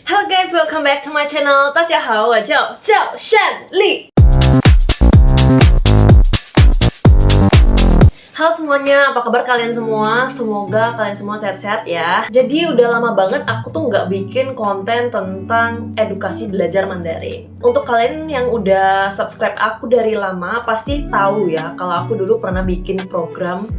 Hello guys, welcome back to my channel. 大家好，我叫善丽。Halo semuanya, apa kabar kalian semua? Semoga kalian semua sehat-sehat ya. Jadi udah lama banget aku tuh nggak bikin konten tentang edukasi belajar Mandarin. Untuk kalian yang udah subscribe aku dari lama, pasti tahu ya kalau aku dulu pernah bikin program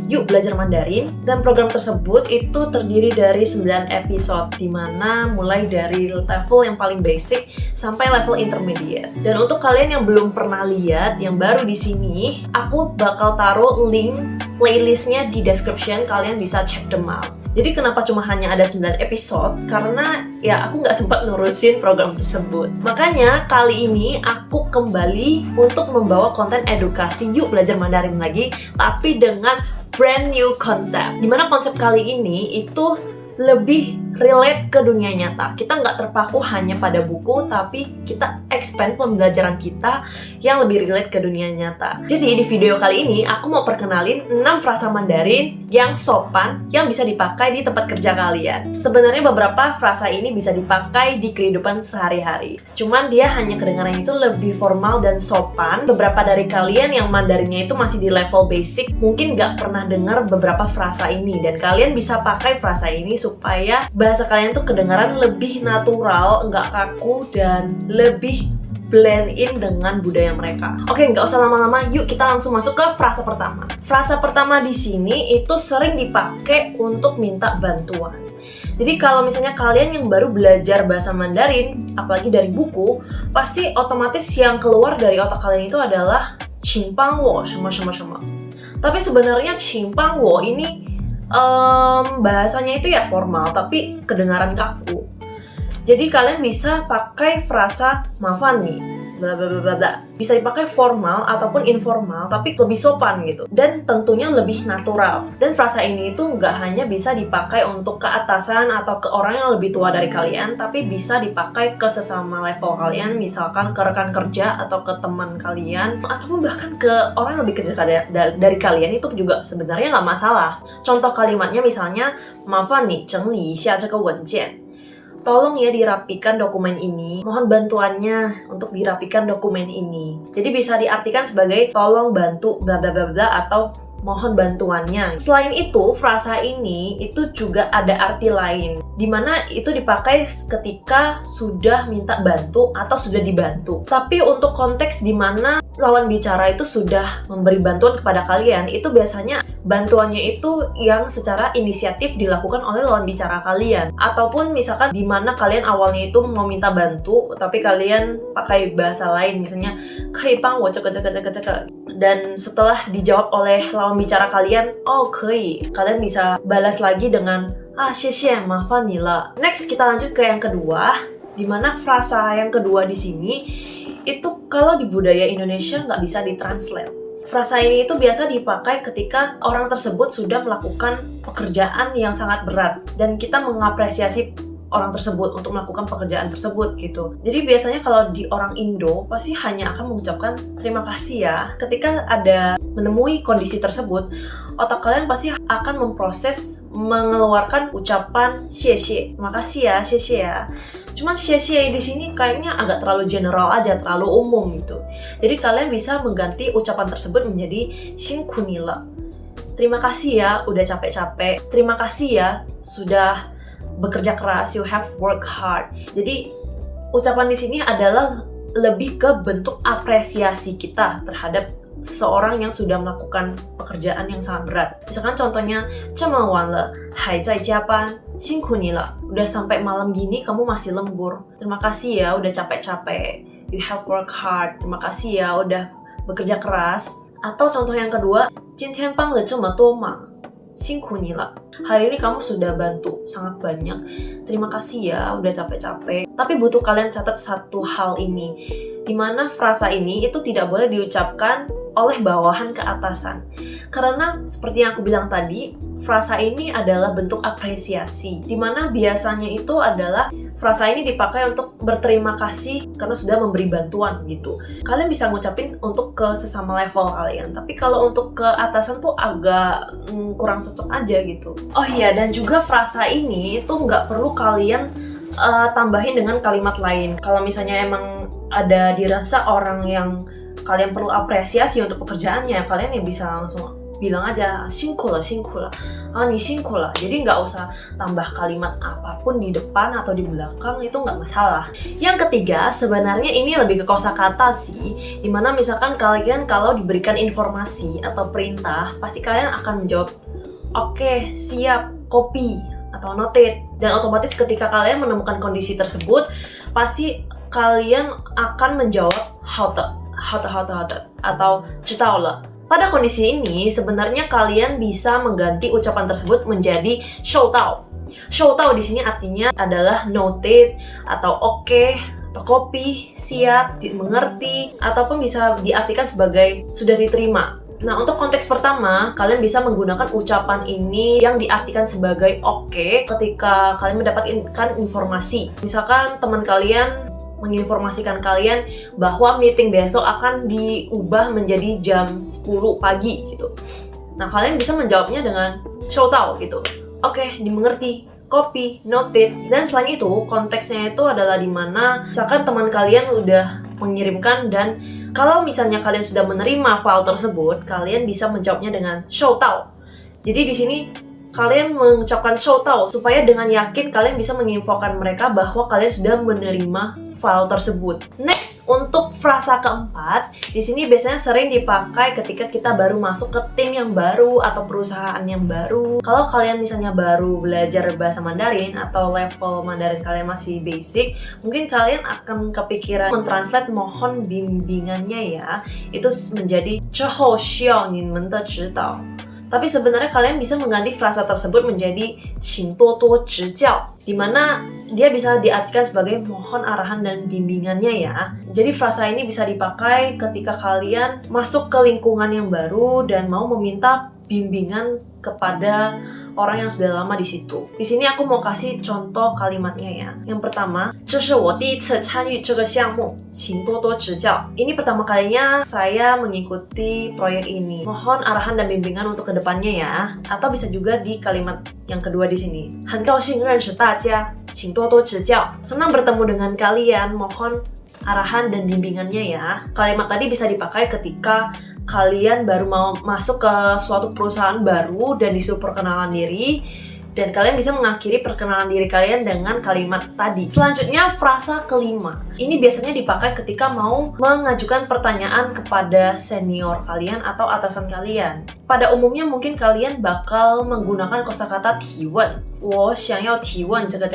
Yuk Belajar Mandarin. Dan program tersebut itu terdiri dari 9 episode, dimana mulai dari level yang paling basic sampai level intermediate. Dan untuk kalian yang belum pernah lihat, yang baru di sini, aku bakal taruh link playlistnya di description, kalian bisa check them out. Jadi kenapa cuma hanya ada 9 episode? Karena ya aku nggak sempat ngurusin program tersebut. Makanya kali ini aku kembali untuk membawa konten edukasi Yuk Belajar Mandarin lagi, tapi dengan brand new concept. Dimana konsep kali ini itu lebih relate ke dunia nyata. Kita nggak terpaku hanya pada buku, tapi kita expand pembelajaran kita yang lebih relate ke dunia nyata. Jadi di video kali ini aku mau perkenalin 6 frasa Mandarin yang sopan yang bisa dipakai di tempat kerja kalian. Sebenarnya beberapa frasa ini bisa dipakai di kehidupan sehari-hari. Cuman dia hanya kedengarannya itu lebih formal dan sopan. Beberapa dari kalian yang Mandarinnya itu masih di level basic mungkin nggak pernah dengar beberapa frasa ini, dan kalian bisa pakai frasa ini supaya bahasa kalian tuh kedengaran lebih natural, nggak kaku, dan lebih blend in dengan budaya mereka. Oke, nggak usah lama-lama, yuk kita langsung masuk ke frasa pertama. Frasa pertama di sini itu sering dipakai untuk minta bantuan. Jadi kalau misalnya kalian yang baru belajar bahasa Mandarin, apalagi dari buku, pasti otomatis yang keluar dari otak kalian itu adalah "请帮我什么什么什么". Tapi sebenarnya "请帮我" ini bahasanya itu ya formal, tapi kedengaran kaku. Jadi kalian bisa pakai frasa "麻烦你", bla bla bla bla. Bisa dipakai formal ataupun informal, tapi lebih sopan gitu. Dan tentunya lebih natural. Dan frasa ini itu nggak hanya bisa dipakai untuk ke atasan atau ke orang yang lebih tua dari kalian, tapi bisa dipakai ke sesama level kalian, misalkan ke rekan kerja atau ke teman kalian, ataupun bahkan ke orang yang lebih kecil dari kalian, itu juga sebenarnya nggak masalah. Contoh kalimatnya misalnya, 麻烦你整理一下这个文件. Tolong ya dirapikan dokumen ini. Mohon bantuannya untuk dirapikan dokumen ini. Jadi bisa diartikan sebagai tolong bantu bla bla bla bla atau mohon bantuannya. Selain itu, frasa ini itu juga ada arti lain, dimana itu dipakai ketika sudah minta bantu atau sudah dibantu. Tapi untuk konteks dimana lawan bicara itu sudah memberi bantuan kepada kalian, itu biasanya bantuannya itu yang secara inisiatif dilakukan oleh lawan bicara kalian. Ataupun misalkan dimana kalian awalnya itu mau minta bantu, tapi kalian pakai bahasa lain, misalnya "可以帮我这个这个这个这个". Dan setelah dijawab oleh lawan bicara kalian, "oh 可以", kalian bisa balas lagi dengan "谢谢, 麻烦你了". Next kita lanjut ke yang kedua, dimana frasa yang kedua di sini itu kalau di budaya Indonesia nggak bisa ditranslate. Frasa ini itu biasa dipakai ketika orang tersebut sudah melakukan pekerjaan yang sangat berat dan kita mengapresiasi orang tersebut untuk melakukan pekerjaan tersebut gitu. Jadi biasanya kalau di orang Indo pasti hanya akan mengucapkan terima kasih ya. Ketika ada menemui kondisi tersebut, otak kalian pasti akan memproses mengeluarkan ucapan "谢谢", terima kasih ya, 谢谢ya. Cuman 谢谢di sini kayaknya agak terlalu general aja, terlalu umum gitu. Jadi kalian bisa mengganti ucapan tersebut menjadi 辛苦你了. Terima kasih ya udah capek-capek. Terima kasih ya sudah bekerja keras, you have work hard. Jadi ucapan di sini adalah lebih ke bentuk apresiasi kita terhadap seseorang yang sudah melakukan pekerjaan yang sangat berat. Misalkan contohnya, 这么晚了还在加班，辛苦你了. Udah sampai malam gini kamu masih lembur. Terima kasih ya udah capek-capek. You have work hard. Terima kasih ya udah bekerja keras. Atau contoh yang kedua, 今天帮了这么多忙，辛苦你了. Hari ini kamu sudah bantu sangat banyak. Terima kasih ya udah capek-capek. Tapi butuh kalian catat satu hal ini, dimana frasa ini itu tidak boleh diucapkan oleh bawahan ke atasan. Karena seperti yang aku bilang tadi, frasa ini adalah bentuk apresiasi, dimana biasanya itu adalah frasa ini dipakai untuk berterima kasih karena sudah memberi bantuan gitu. Kalian bisa ngucapin untuk ke sesama level kalian, tapi kalau untuk ke atasan tuh agak kurang cocok aja gitu. Oh iya, dan juga frasa ini itu nggak perlu kalian tambahin dengan kalimat lain. Kalau misalnya emang ada dirasa orang yang kalian perlu apresiasi untuk pekerjaannya, kalian yang bisa langsung bilang aja辛苦了, ni 辛苦了. Jadi nggak usah tambah kalimat apapun di depan atau di belakang, itu nggak masalah. Yang ketiga, sebenarnya ini lebih ke kosakata sih, dimana misalkan kalian kalau diberikan informasi atau perintah, pasti kalian akan menjawab oke, siap, copy atau noted. Dan otomatis ketika kalian menemukan kondisi tersebut, pasti kalian akan menjawab 好的 atau 知道了. Pada kondisi ini, sebenarnya kalian bisa mengganti ucapan tersebut menjadi 收到. 收到 di sini artinya adalah noted atau oke, atau copy, siap, mengerti, ataupun bisa diartikan sebagai sudah diterima. Nah, untuk konteks pertama, kalian bisa menggunakan ucapan ini yang diartikan sebagai oke ketika kalian mendapatkan informasi. Misalkan teman kalian menginformasikan kalian bahwa meeting besok akan diubah menjadi jam 10 pagi gitu. Nah, kalian bisa menjawabnya dengan 收到 gitu. Oke, dimengerti, copy, noted. Dan selain itu, konteksnya itu adalah dimana misalkan teman kalian udah mengirimkan dan kalau misalnya kalian sudah menerima file tersebut, kalian bisa menjawabnya dengan 收到. Jadi di sini kalian mengucapkan 收到 supaya dengan yakin kalian bisa menginfokan mereka bahwa kalian sudah menerima file tersebut. Next, untuk frasa keempat, di sini biasanya sering dipakai ketika kita baru masuk ke tim yang baru atau perusahaan yang baru. Kalau kalian misalnya baru belajar bahasa Mandarin atau level Mandarin kalian masih basic, mungkin kalian akan kepikiran mentranslate mohon bimbingannya ya. Itu menjadi 之后需要你们的指导. Tapi sebenarnya kalian bisa mengganti frasa tersebut menjadi 请多多指教, di mana dia bisa diartikan sebagai mohon arahan dan bimbingannya ya. Jadi frasa ini bisa dipakai ketika kalian masuk ke lingkungan yang baru dan mau meminta bimbingan kepada orang yang sudah lama di situ. Di sini aku mau kasih contoh kalimatnya ya. Yang pertama, 这是我第一次参与这个项目，请多多指教. Ini pertama kalinya saya mengikuti proyek ini. Mohon arahan dan bimbingan untuk kedepannya ya. Atau bisa juga di kalimat yang kedua di sini. 很高兴认识大家，请多多指教. Senang bertemu dengan kalian, mohon arahan dan bimbingannya ya. Kalimat tadi bisa dipakai ketika kalian baru mau masuk ke suatu perusahaan baru dan disuruh perkenalan diri, dan kalian bisa mengakhiri perkenalan diri kalian dengan kalimat tadi. Selanjutnya, frasa kelima. Ini biasanya dipakai ketika mau mengajukan pertanyaan kepada senior kalian atau atasan kalian. Pada umumnya mungkin kalian bakal menggunakan kosakata 提问. 我想要提问这个.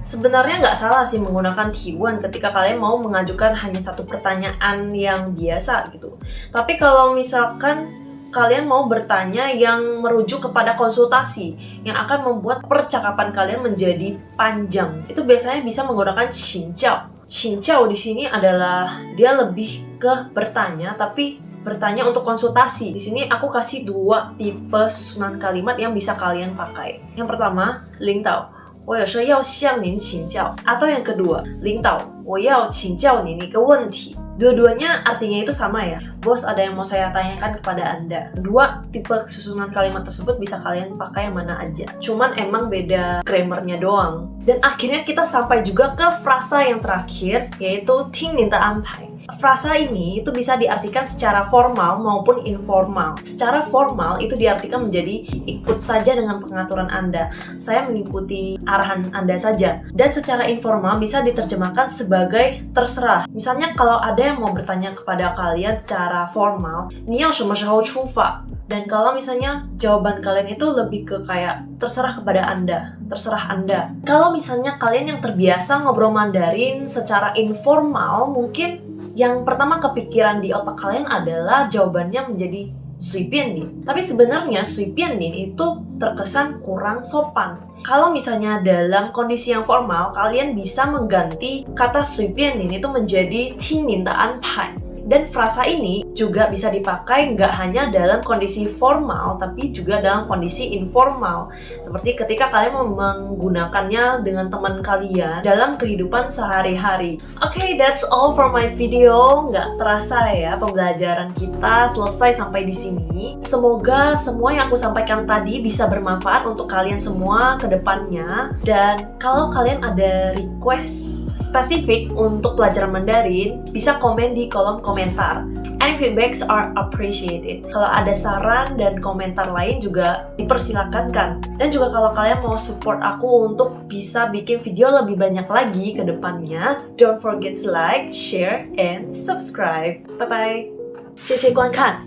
Sebenarnya nggak salah sih menggunakan 提问ketika kalian mau mengajukan hanya satu pertanyaan yang biasa gitu. Tapi kalau misalkan kalian mau bertanya yang merujuk kepada konsultasi yang akan membuat percakapan kalian menjadi panjang, itu biasanya bisa menggunakan 请教. 请教di sini adalah dia lebih ke bertanya, tapi bertanya untuk konsultasi. Di sini aku kasih dua tipe susunan kalimat yang bisa kalian pakai. Yang pertama, 领导我有时候要向您请教. Atau yang kedua, 领导我要请教您一个问题. Dua-duanya artinya itu sama ya. Bos, ada yang mau saya tanyakan kepada Anda. Dua tipe susunan kalimat tersebut bisa kalian pakai yang mana aja. Cuman emang beda grammarnya doang. Dan akhirnya kita sampai juga ke frasa yang terakhir, yaitu 听您的安排. Frasa ini itu bisa diartikan secara formal maupun informal. Secara formal itu diartikan menjadi ikut saja dengan pengaturan Anda. Saya mengikuti arahan Anda saja. Dan secara informal bisa diterjemahkan sebagai terserah. Misalnya kalau ada yang mau bertanya kepada kalian secara formal, 你要什么时候出发? Dan kalau misalnya jawaban kalian itu lebih ke kayak terserah kepada Anda, terserah Anda. Kalau misalnya kalian yang terbiasa ngobrol Mandarin secara informal, mungkin yang pertama kepikiran di otak kalian adalah jawabannya menjadi 随便你. Tapi sebenarnya 随便你 itu terkesan kurang sopan. Kalau misalnya dalam kondisi yang formal, kalian bisa mengganti kata 随便你 itu menjadi 听您的安排. Dan frasa ini juga bisa dipakai nggak hanya dalam kondisi formal, tapi juga dalam kondisi informal. Seperti ketika kalian menggunakannya dengan teman kalian dalam kehidupan sehari-hari. Oke, that's all for my video. Nggak terasa ya pembelajaran kita selesai sampai di sini. Semoga semua yang aku sampaikan tadi bisa bermanfaat untuk kalian semua ke depannya. Dan kalau kalian ada request spesifik untuk pelajaran Mandarin, bisa komen di kolom komentar. Any feedbacks are appreciated. Kalau ada saran dan komentar lain juga dipersilakan kan. Dan juga kalau kalian mau support aku untuk bisa bikin video lebih banyak lagi ke depannya, don't forget to like, share, and subscribe. Bye bye. 谢谢观看。